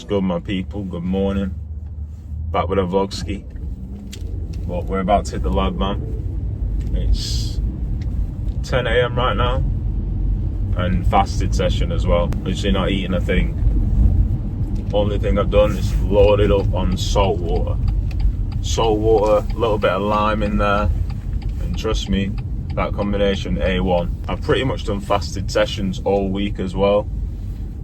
good, my people? Good morning. Back with a vlog ski. Well, we're about to hit the lab, man. It's 10 a.m. right now, and fasted session as well. Literally not eating a thing. Only thing I've done is loaded up on salt water. Salt water, a little bit of lime in there, and trust me, that combination A1. I've pretty much done fasted sessions all week as well,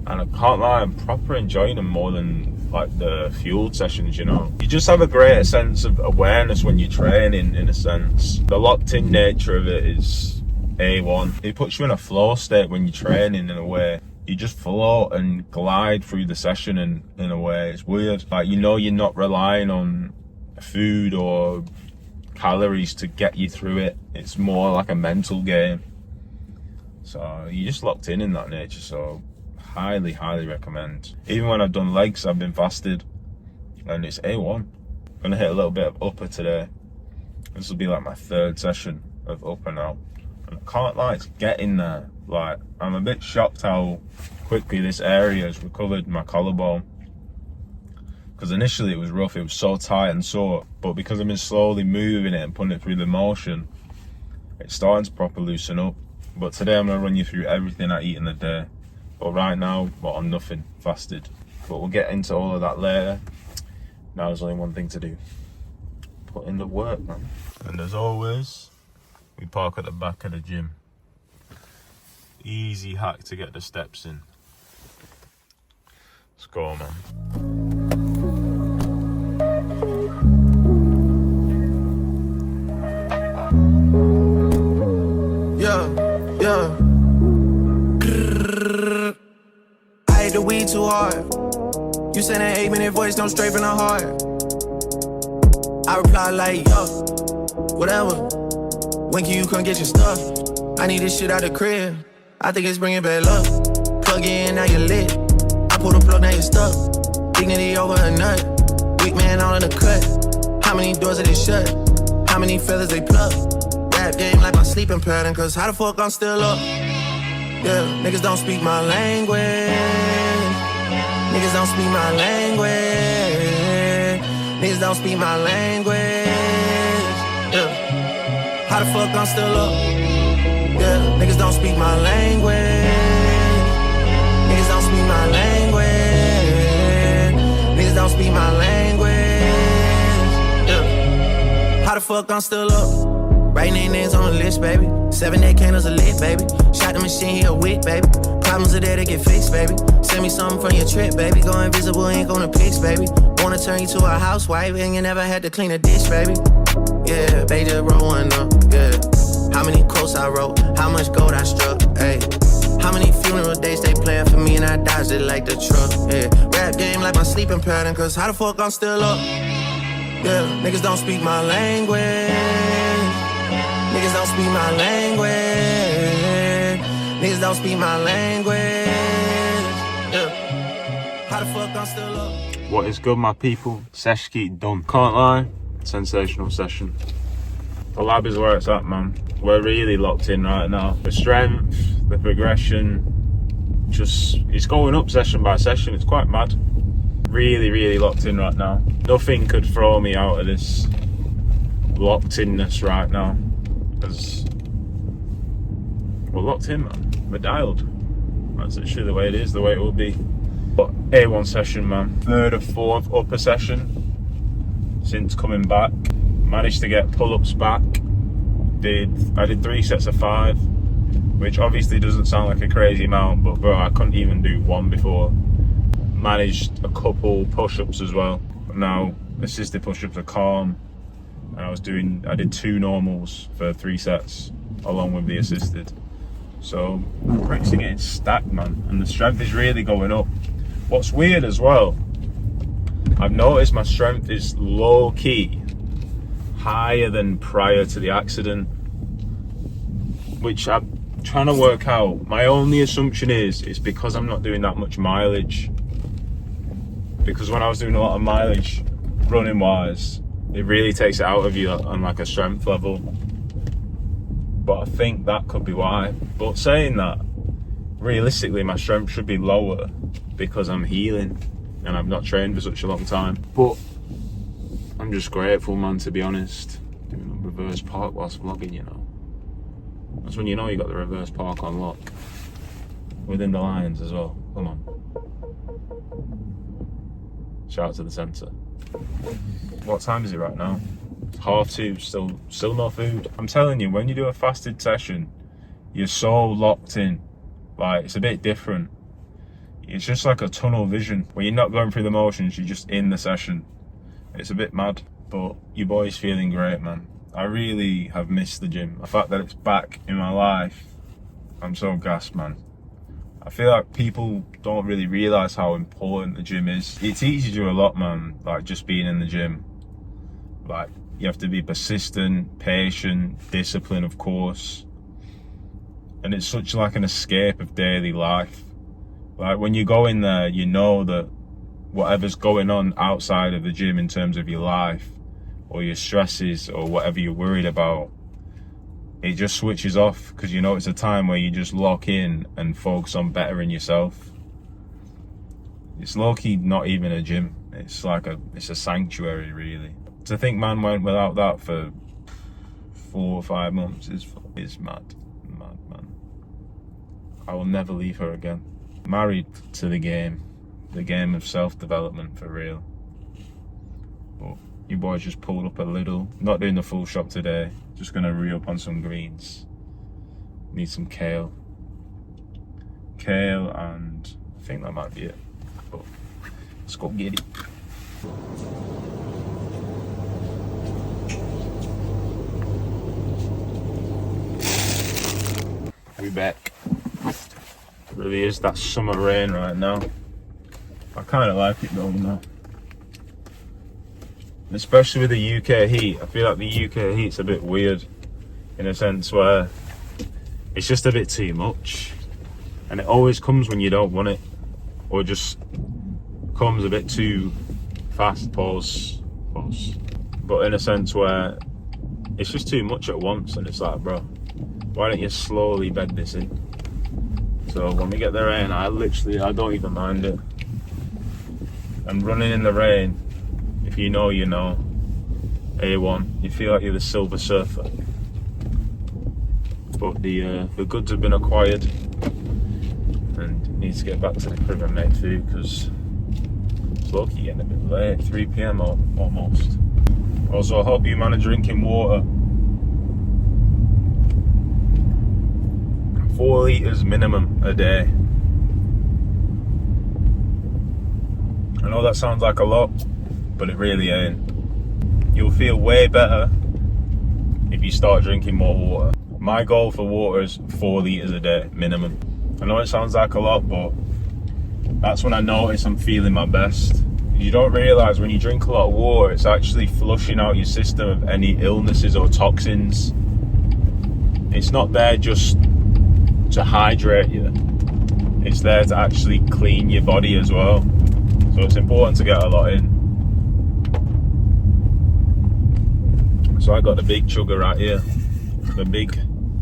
and I can't lie, I'm proper enjoying them more than like the fueled sessions, you know. You just have a greater sense of awareness when you're training, in a sense. The locked in nature of it is A1. It puts you in a flow state when you're training, in a way. You just float and glide through the session in a way. It's weird. Like, you know, you're not relying on food or calories to get you through it. It's more like a mental game. So you're just locked in that nature. So highly recommend. Even when I've done legs, I've been fasted, and it's A1. I'm gonna hit a little bit of upper today. This will be like my third session of upper now. And I can't lie, it's getting there. Like, I'm a bit shocked how quickly this area has recovered my collarbone. Because initially it was rough, it was so tight and sore, but because I've been slowly moving it and putting it through the motion, it's starting to properly loosen up. But today I'm going to run you through everything I eat in the day. But right now, well, I'm nothing, fasted. But we'll get into all of that later. Now there's only one thing to do. Put in the work, man. And as always, we park at the back of the gym. Easy hack to get the steps in. Let's go, man. Yeah. I hate the weed too hard. You send an 8-minute voice, come straight from the heart. I reply like, yo, whatever. When can you come get your stuff? I need this shit out the crib. I think it's bringing bad luck. Plug in, now you're lit. I pull the plug, now you're stuck. Dignity over a nut. Weak man all in the cut. How many doors are they shut? How many feathers they pluck? Rap game like my sleeping pattern, cause how the fuck I'm still up? Yeah, niggas don't speak my language. Niggas don't speak my language. Niggas don't speak my language. Yeah, how the fuck I'm still up? Yeah, niggas don't speak my language. Niggas don't speak my language. Niggas don't speak my language. Yeah, how the fuck I'm still up? Writing their names on the list, baby. 7-8 candles are lit, baby. Shot the machine, he a wick, baby. Problems are there to get fixed, baby. Send me something from your trip, baby. Go invisible, ain't gonna pics, baby. Wanna turn you to a housewife, and you never had to clean a dish, baby. Yeah, baby, just roll one up, yeah. How many quotes I wrote, how much gold I struck, ayy. How many funeral dates they playing for me and I dodged it like the truck, yeah. Rap game like my sleeping pattern, cause how the fuck I'm still up? Yeah, niggas don't speak my language. Niggas don't speak my language. Niggas don't speak my language. Yeah. How the fuck I'm still up? What is good, my people? Seshki done. Can't lie, sensational session. The lab is where it's at, man. We're really locked in right now. The strength, the progression, just, it's going up session by session. It's quite mad. Really locked in right now. Nothing could throw me out of this locked inness right now. Because we're locked in, man. We're dialed. That's literally the way it is, the way it will be. But A1 session, man. Third or fourth upper session since coming back. Managed to get pull-ups back. I did 3 sets of 5, which obviously doesn't sound like a crazy amount, but bro, I couldn't even do 1 before. Managed a couple push-ups as well. But now assisted push-ups are calm. And I did 2 normals for 3 sets along with the assisted. So bricks are getting stacked, man, and the strength is really going up. What's weird as well, I've noticed my strength is low-key higher than prior to the accident, which I'm trying to work out. My only assumption is it's because I'm not doing that much mileage. Because when I was doing a lot of mileage running wise, it really takes it out of you on like a strength level. But I think that could be why. But saying that, realistically my strength should be lower because I'm healing. and I've not trained for such a long time. But I'm just grateful, man, to be honest. Doing a reverse park whilst vlogging, you know. That's when you know you got the reverse park on lock. Within the lines as well. Come on. Shout out to the centre. What time is it right now? It's 2:30, still no food. I'm telling you, when you do a fasted session, you're so locked in. Like, it's a bit different. It's just like a tunnel vision. When you're not going through the motions, you're just in the session. It's a bit mad, but your boy's feeling great, man. I really have missed the gym. The fact that it's back in my life, I'm so gassed, man. I feel like people don't really realise how important the gym is. It teaches you a lot, man, like just being in the gym. Like, you have to be persistent, patient, discipline, of course. And it's such like an escape of daily life. Like, when you go in there, you know that whatever's going on outside of the gym in terms of your life or your stresses or whatever you're worried about, it just switches off, because you know it's a time where you just lock in and focus on bettering yourself. It's low-key not even a gym. It's like it's a sanctuary, really. To think man went without that for 4 or 5 months is mad, man. I will never leave her again. Married to the game of self-development, for real. But your boy's just pulled up a little. Not doing the full shop today. Just gonna re-up on some greens. Need some kale. And I think that might be it. But let's go get it. We back. It really is that summer rain right now. I kind of like it though now. Especially with the UK heat. I feel like the UK heat's a bit weird in a sense where it's just a bit too much. And it always comes when you don't want it. Or just comes a bit too fast, pause. But in a sense where it's just too much at once, and it's like, bro, why don't you slowly bed this in? So when we get the rain, I don't even mind it. And running in the rain, if you know, you know. A1, you feel like you're the Silver Surfer. But the goods have been acquired, and need to get back to the crib and make food, because it's low-key getting a bit late, 3 PM or almost. Also, I hope you man are drinking water. 4 litres minimum a day. I know that sounds like a lot, but it really ain't. You'll feel way better if you start drinking more water. My goal for water is 4 litres a day minimum. I know it sounds like a lot, but that's when I notice I'm feeling my best. You don't realise when you drink a lot of water, it's actually flushing out your system of any illnesses or toxins. It's not there just to hydrate you. It's there to actually clean your body as well. So it's important to get a lot in. So I got the big chugger right here.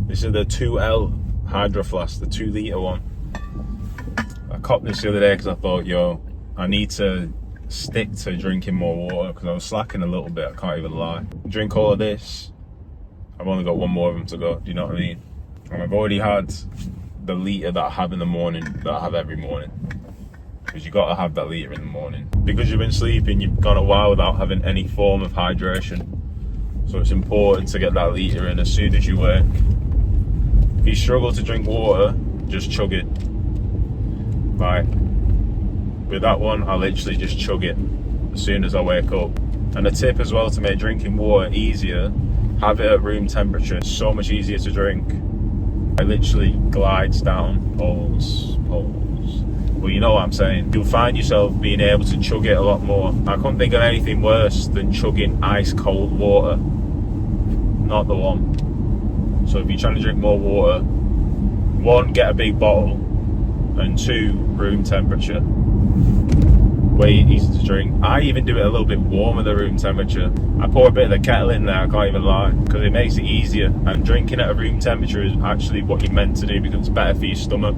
This is the 2L Hydro Flask, the 2 litre one. I copped this the other day because I thought, yo, I need to stick to drinking more water, because I was slacking a little bit, I can't even lie. Drink all of this, I've only got 1 more of them to go, do you know what I mean? And I've already had the litre that I have in the morning, that I have every morning. Because you got to have that litre in the morning. Because you've been sleeping, you've gone a while without having any form of hydration. So it's important to get that litre in as soon as you wake. If you struggle to drink water, just chug it. Right. With that one, I literally just chug it as soon as I wake up. And a tip as well to make drinking water easier, have it at room temperature. It's so much easier to drink. It literally glides down, pulls. Well, you know what I'm saying. You'll find yourself being able to chug it a lot more. I couldn't think of anything worse than chugging ice cold water. Not the one. So if you're trying to drink more water, 1, get a big bottle, and 2, room temperature. Way easy to drink. I even do it a little bit warmer than room temperature. I pour a bit of the kettle in there, I can't even lie, because it makes it easier. And drinking at a room temperature is actually what you're meant to do, because it's better for your stomach.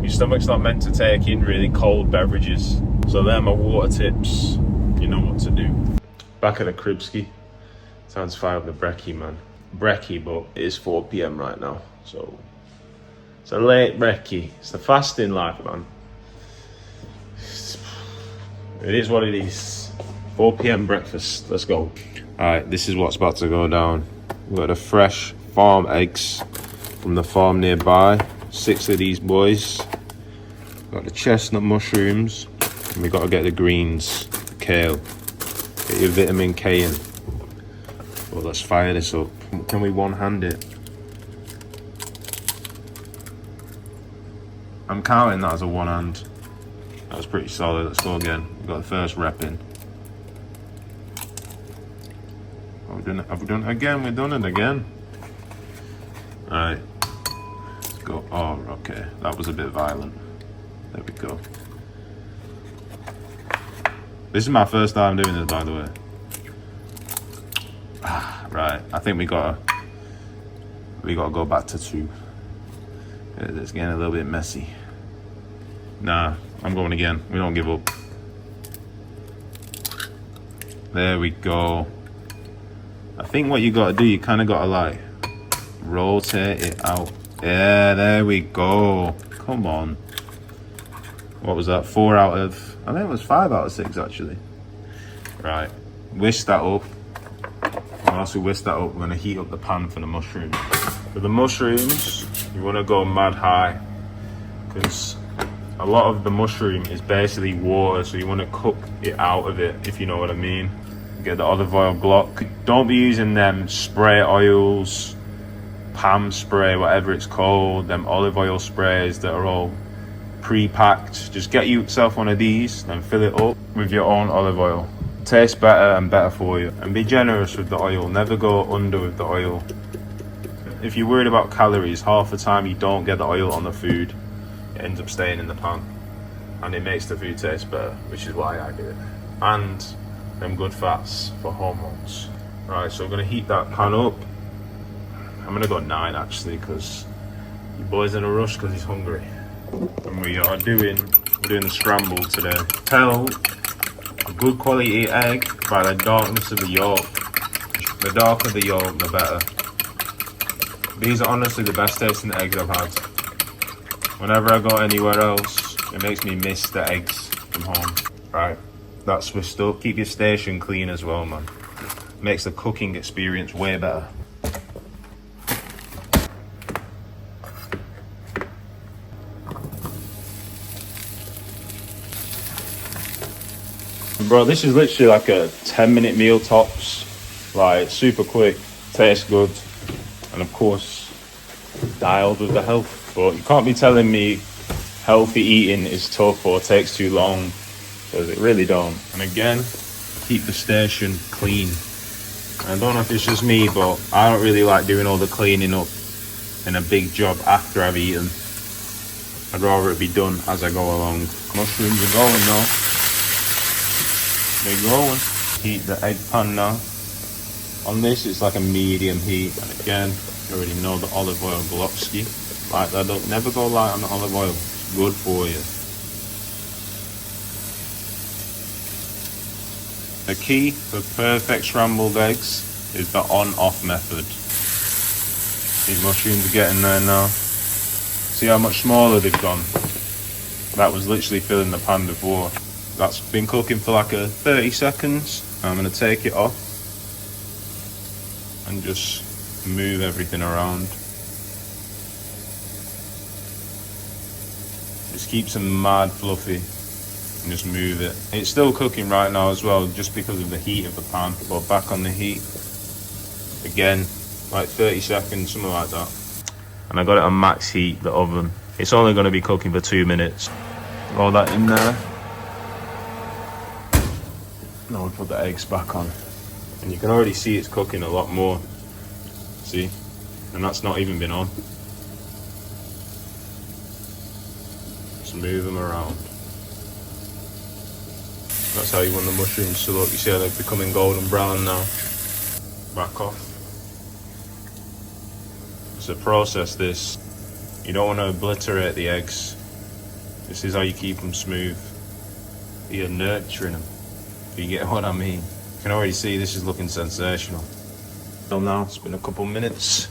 Your stomach's not meant to take in really cold beverages. So they're my water tips. You know what to do. Back at the cribski. Time to fire up the brekkie, man. Brekkie, but it is 4 p.m. right now. So it's a late brekkie. It's the fasting life, man. It is what it is. 4 p.m. breakfast. Let's go. Alright, this is what's about to go down. We've got the fresh farm eggs from the farm nearby. 6 of these boys. Got the chestnut mushrooms. And we got to get the greens, the kale. Get your vitamin K in. Well, let's fire this up. Can we one-hand it? I'm counting that as a one hand. That was pretty solid. Let's go again. We got the first rep in. Oh, have we done it again? We've done it again. Alright. Let's go. Oh, okay. That was a bit violent. There we go. This is my first time doing this, by the way. Right, I think we gotta go back to 2. It's getting a little bit messy. Nah, I'm going again. We don't give up. There we go. I think what you gotta do, you kind of gotta like rotate it out. Yeah, there we go. Come on. What was that? 4 out of, I think it was 5 out of 6 actually. Right, whisk that up. Once we whisk that up, we're gonna heat up the pan for the mushrooms. For the mushrooms, you wanna go mad high because a lot of the mushroom is basically water, so you wanna cook it out of it, if you know what I mean. Get the olive oil block. Don't be using them spray oils, palm spray, whatever it's called, them olive oil sprays that are all pre-packed. Just get yourself one of these and fill it up with your own olive oil. Tastes better and better for you. And be generous with the oil. Never go under with the oil. If you're worried about calories, half the time you don't get the oil on the food. It ends up staying in the pan. And it makes the food taste better, which is why I do it. And them good fats for hormones. Right, so we're gonna heat that pan up. I'm gonna go 9 actually, because your boy's in a rush because he's hungry. And we're doing the scramble today. Tell a good quality egg by the darkness of the yolk. The darker the yolk, the better. These are honestly the best tasting eggs I've had. Whenever I go anywhere else, it makes me miss the eggs from home. Right, that's whisked up. Keep your station clean as well, man. Makes the cooking experience way better. Bro, this is literally like a 10-minute meal tops. Like, super quick, tastes good, and of course, dialed with the health. But you can't be telling me healthy eating is tough or takes too long, because it really don't. And again, keep the station clean. I don't know if it's just me, but I don't really like doing all the cleaning up in a big job after I've eaten. I'd rather it be done as I go along. Mushrooms are going now. They're going. Heat the egg pan now. On this, it's like a medium heat. And again, you already know the olive oil Golopski. Light that up. Never go light on the olive oil. It's good for you. The key for perfect scrambled eggs is the on-off method. These mushrooms are getting there now. See how much smaller they've gone? That was literally filling the pan before. That's been cooking for like 30 seconds. I'm going to take it off and just move everything around. Just keeps them mad fluffy and just move it. It's still cooking right now as well, just because of the heat of the pan. But back on the heat again, like 30 seconds, something like that. And I got it on max heat, the oven. It's only going to be cooking for 2 minutes. Roll that in there. Now we'll put the eggs back on. And you can already see it's cooking a lot more. See? And that's not even been on. Just move them around. That's how you want the mushrooms to look. You see how they're becoming golden brown now? Back off. So process this. You don't want to obliterate the eggs. This is how you keep them smooth. you're nurturing them. You get what I mean? You can already see this is looking sensational. Till now, it's been a couple minutes.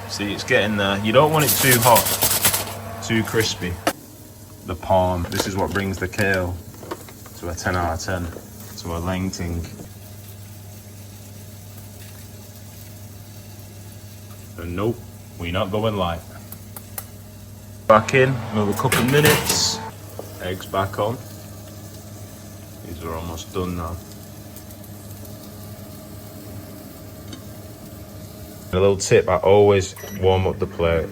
See, it's getting there. You don't want it too hot, too crispy. The palm, this is what brings the kale to a 10 out of 10, to a lengthing. And nope, we're not going light. Back in, another couple minutes. Eggs back on. These are almost done now. A little tip, I always warm up the plate.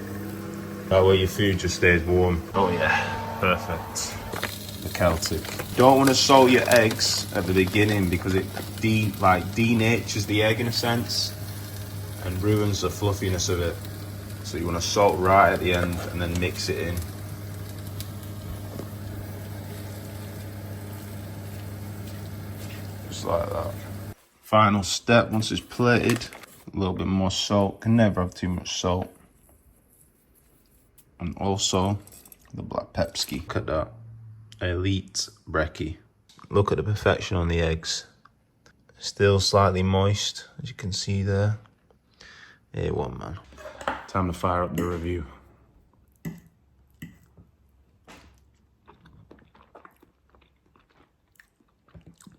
That way your food just stays warm. Oh yeah, perfect. The Celtic. Don't want to salt your eggs at the beginning because it denatures the egg in a sense and ruins the fluffiness of it. So you want to salt right at the end and then mix it in. Just like that. Final step, once it's plated, a little bit more salt. Can never have too much salt. And also the black pepski. Look at that. Elite brekkie. Look at the perfection on the eggs. Still slightly moist, as you can see there. A1, man. Time to fire up the review.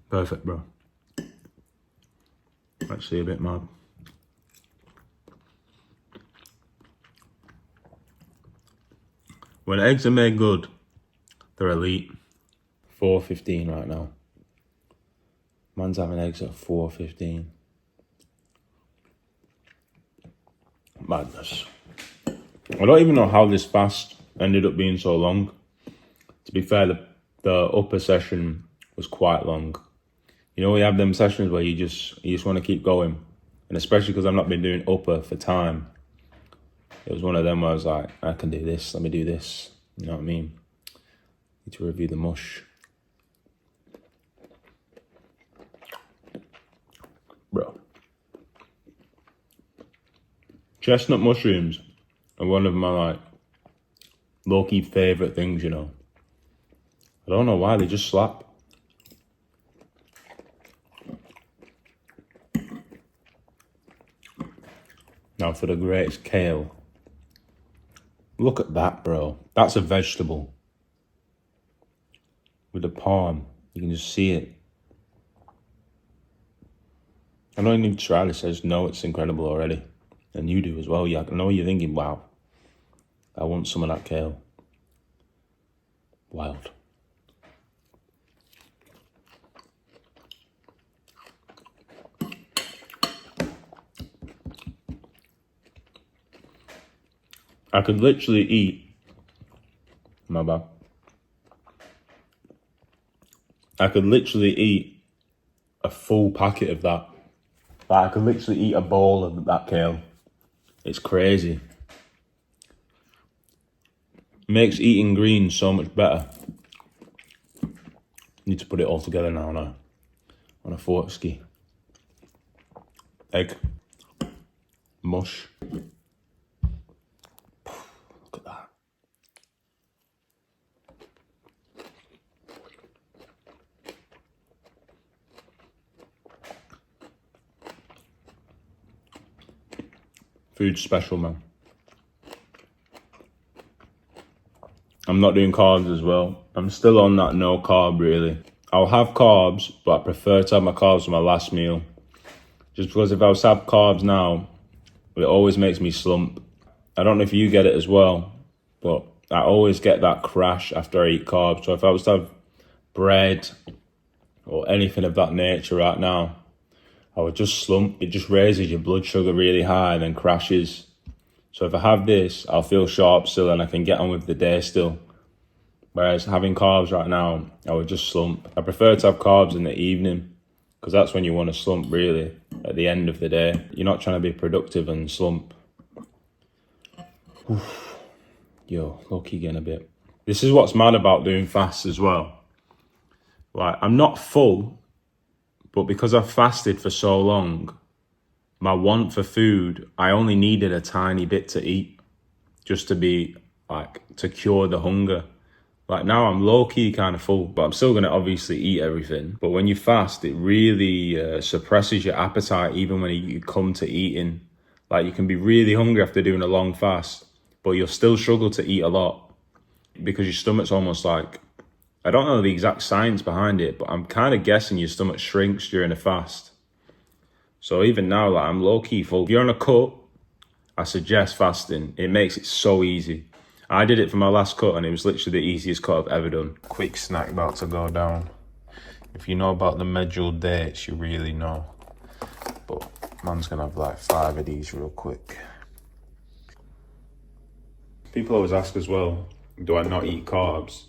Perfect, bro. Actually a bit mad. When eggs are made good, they're elite. 4.15 right now. Man's having eggs at 4.15. Madness. I don't even know how this fast ended up being so long. To be fair, the upper session was quite long. You know, we have them sessions where you just want to keep going. And especially because I've not been doing upper for time. It was one of them where I was like, I can do this, let me do this. You know what I mean? Need to review the mush. Bro. Chestnut mushrooms are one of my like low-key favourite things, you know. I don't know why, they just slap. Now for the greatest kale. Look at that, bro. That's a vegetable. With the palm, you can just see it. I don't even try this, I just know it's incredible already. And you do as well. Yeah, I know you're thinking, wow, I want some of that kale. Wild. I could literally eat, my bad. I could literally eat a full packet of that. Like I could literally eat a bowl of that kale. It's crazy. Makes eating greens so much better. Need to put it all together now on a fork ski. Egg. Mush. Look at that. Food's special, man. I'm not doing carbs as well. I'm still on that no carb, really. I'll have carbs, but I prefer to have my carbs for my last meal. Just because if I was to have carbs now, it always makes me slump. I don't know if you get it as well, but I always get that crash after I eat carbs. So if I was to have bread or anything of that nature right now, I would just slump. It just raises your blood sugar really high and then crashes. So if I have this, I'll feel sharp still and I can get on with the day still. Whereas having carbs right now, I would just slump. I prefer to have carbs in the evening because that's when you want to slump really, at the end of the day. You're not trying to be productive and slump. Oof. Yo, low-key getting a bit. This is what's mad about doing fasts as well. Like, I'm not full, but because I've fasted for so long, my want for food, I only needed a tiny bit to eat just to be like to cure the hunger. Like now I'm low-key kind of full, but I'm still gonna obviously eat everything. But when you fast, it really suppresses your appetite even when you come to eating. Like you can be really hungry after doing a long fast, but you'll still struggle to eat a lot because your stomach's almost like, I don't know the exact science behind it, but I'm kind of guessing your stomach shrinks during a fast. So even now, like I'm low-key full. If you're on a cut, I suggest fasting. It makes it so easy. I did it for my last cut and it was literally the easiest cut I've ever done. Quick snack about to go down. If you know about the medjool dates, you really know. But man's gonna have like 5 of these real quick. People always ask as well, do I not eat carbs?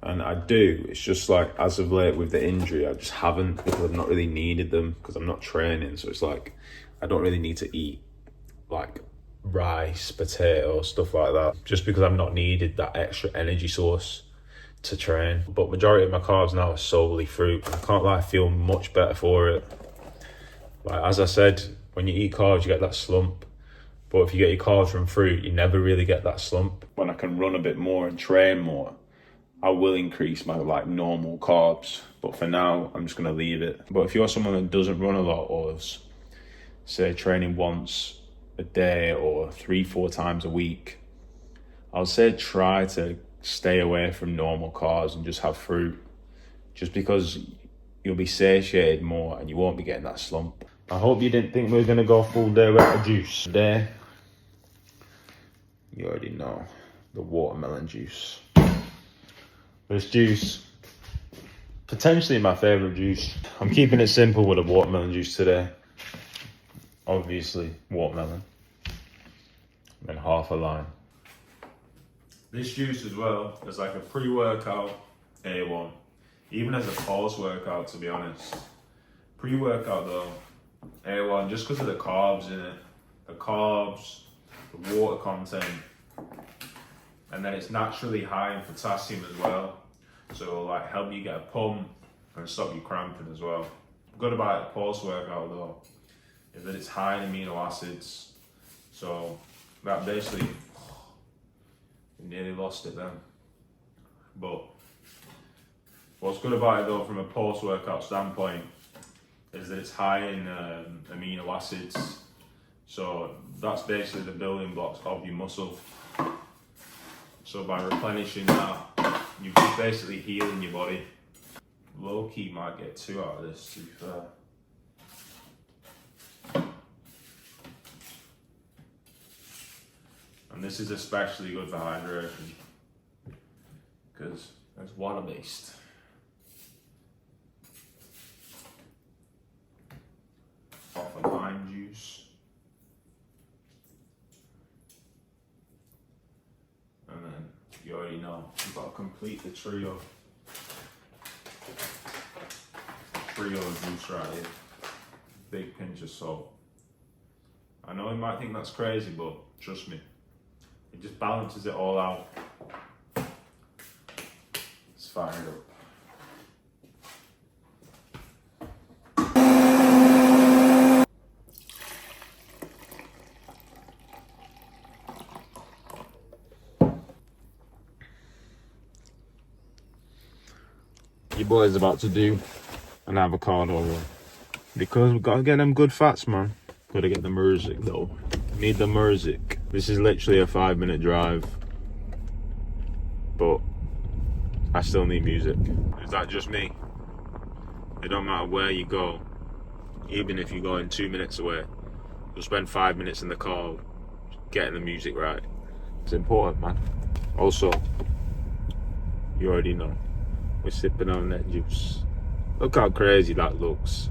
And I do. It's just like as of late with the injury, I just haven't, because I've not really needed them because I'm not training. So it's like, I don't really need to eat like rice, potato, stuff like that, just because I've not needed that extra energy source to train. But majority of my carbs now are solely fruit. I can't lie, I feel much better for it. Like as I said, when you eat carbs, you get that slump. But if you get your carbs from fruit, you never really get that slump. When I can run a bit more and train more, I will increase my like normal carbs. But for now, I'm just gonna leave it. But if you're someone that doesn't run a lot, or is, say, training once a day or 3-4 times a week, I'll say try to stay away from normal carbs and just have fruit, just because you'll be satiated more and you won't be getting that slump. I hope you didn't think we were gonna go full day without juice. Today, you already know, the watermelon juice. This juice, potentially my favorite juice. I'm keeping it simple with a watermelon juice today. Obviously, watermelon. And half a lime. This juice as well is like a pre-workout A1. Even as a post-workout, to be honest. Pre-workout though, A1, just because of the carbs in it. The carbs, the water content. And then it's naturally high in potassium as well. So it'll like help you get a pump and stop you cramping as well. Good about it post-workout though, is that it's high in amino acids. So that basically, nearly lost it then. But what's good about it though from a post-workout standpoint is that it's high in amino acids. So that's basically the building blocks of your muscle. So by replenishing that, you're basically healing your body. Low-key might get 2 out of this, to be fair. And this is especially good for hydration because it's water-based. Off of lime juice. And then you already know, you've got to complete the trio. Trio of juice right here. Big pinch of salt. I know you might think that's crazy, but trust me. It just balances it all out. Let's fire it up. Your boy's about to do an avocado roll. Because we've got to get them good fats, man. Got to get the Murzik though. Need the Murzik. This is literally a 5-minute drive, but I still need music. Is that just me? It don't matter where you go, even if you're going 2 minutes away, you'll spend 5 minutes in the car getting the music right. It's important, man. Also, you already know, we're sipping on that juice. Look how crazy that looks.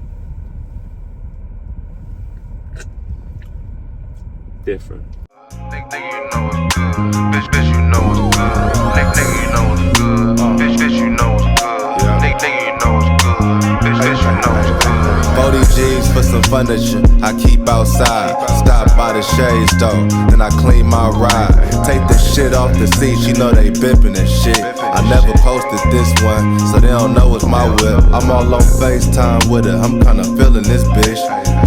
Different. Nigga, you know what's good. Bitch, you know what's good. Nigga, you know what's good. Bitch, you know what's good. Nigga, you know what's good. Bitch, you know what's good. 40 G's for some furniture I keep outside. Stop by the shade store, then I clean my ride. Take the shit off the seat, you know they bippin' and shit. I never posted this one, so they don't know it's my whip. I'm all on FaceTime with her, I'm kinda feeling this bitch.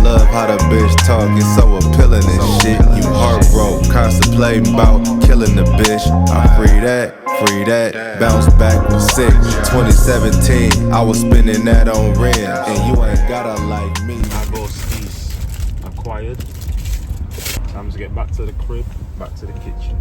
Love how the bitch talk, it's so appealing and shit. You heartbroke, contemplating about killing the bitch. I free that, bounce back with 6. 2017, I was spending that on rent, and you ain't gotta like me. My broskies acquired. Time to get back to the crib, back to the kitchen.